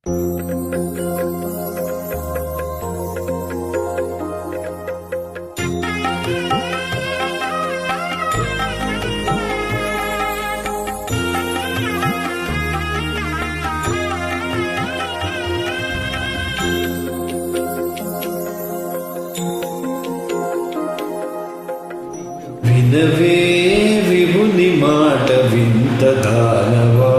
వినవే విభుని మాట వింత దానవా,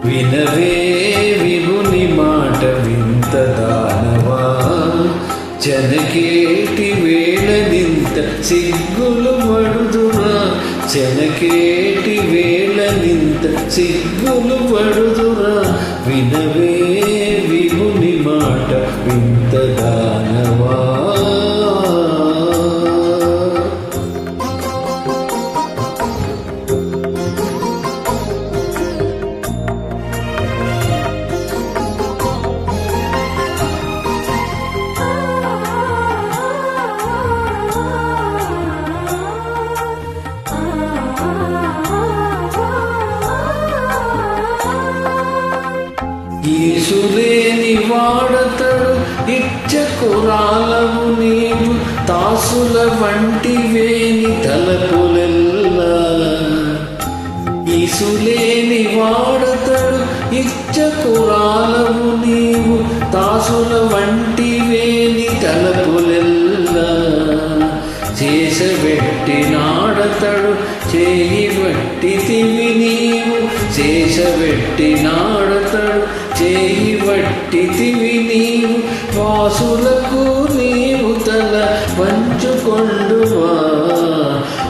వినవే విభుని మాట వింత దానవా, చెనకేటి వేళ నింత సిగ్గులు పడుదురా, చెనకేటి వేళ నింత సిగ్గులు పడుదురా, వినవే విభుని మాట వింత దానవా. ఈసులేని వాడతడు ఇచ్చకురాలవు నీవు, తాసుల వంటి వేని తలపులెల్లా. ఈసులేని వాడతడు ఇచ్చకురాలవు నీవు, తాసుల వంటి వేని తలపులెల్లా. శేషబెట్టినాడతడు చేయి వట్టితివి నీవు, శేషబెట్టినాడతడు చేయి వట్టితివి నీవు, వాసులకు నీవు తల వంచుకొండువా,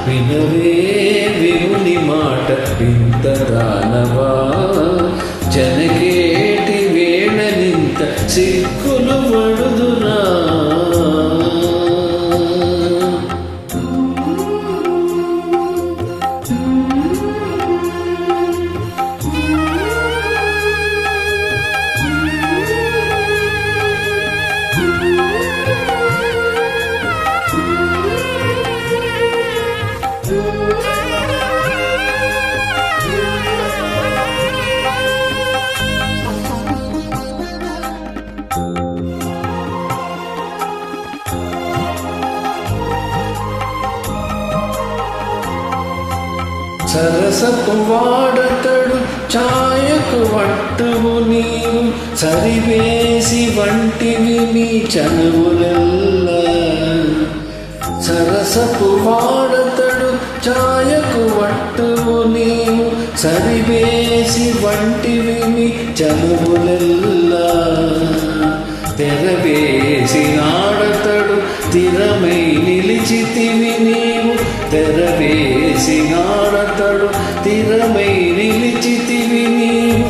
వినవే వినుని మాట వింత దానవా, జనకేటి వేళ నింత సిగ్గులు పడుదురా. సరసపు వాడతడు ఛాయకు వట్టువు నీవు, సరివేసి వంటివి నీ చనువులెల్లా. సరసపు వాడతడు ఛాయకు వట్టువు నీవు, సరివేసి వంటివి నీ చనువులెల్లా. తెరవేసి నాడతడు స్థిరమై నిలిచితివి నీవు, తెరవేసి నాడతడు స్థిరమై నిలిచితివి నీవు,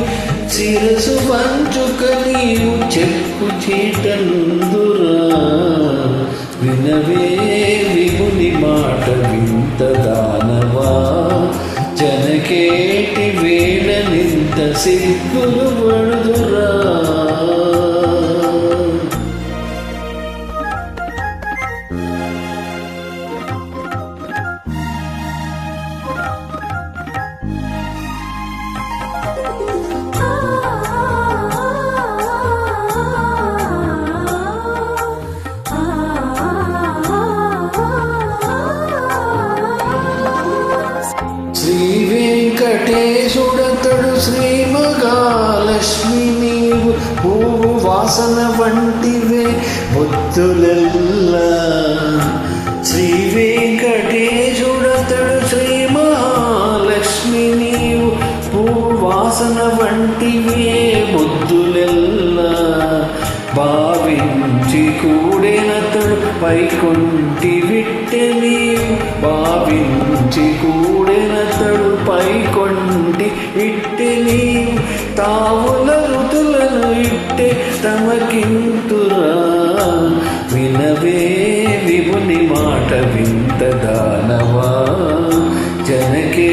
శిరసు వంచుక నీవు చెక్కు చీటనుందురా, వినవే విభుని మాట వింత దానవా, జనకేటి వేళ నింత సిగ్గులు పడుదురా. వెంకటేశుడతడు శ్రీ మహాలక్ష్మి నీవు, పువ్వు వాసన వంటివే ముద్దులెల్లా. శ్రీ వెంకటేశుడతడు శ్రీ మహాలక్ష్మి నీవు, పువ్వు వాసన వంటివే ముద్దులెల్లా. భావించి కూడెనతడు పైకొంటి విట్టె నీవు, భావించి కూడెనతడు పైకొంటి విట్టె నీవు, తావుల ఋతులను ఇట్టె తమకింతురా, వినవే విభుని మాట వింత దానవా, జనకే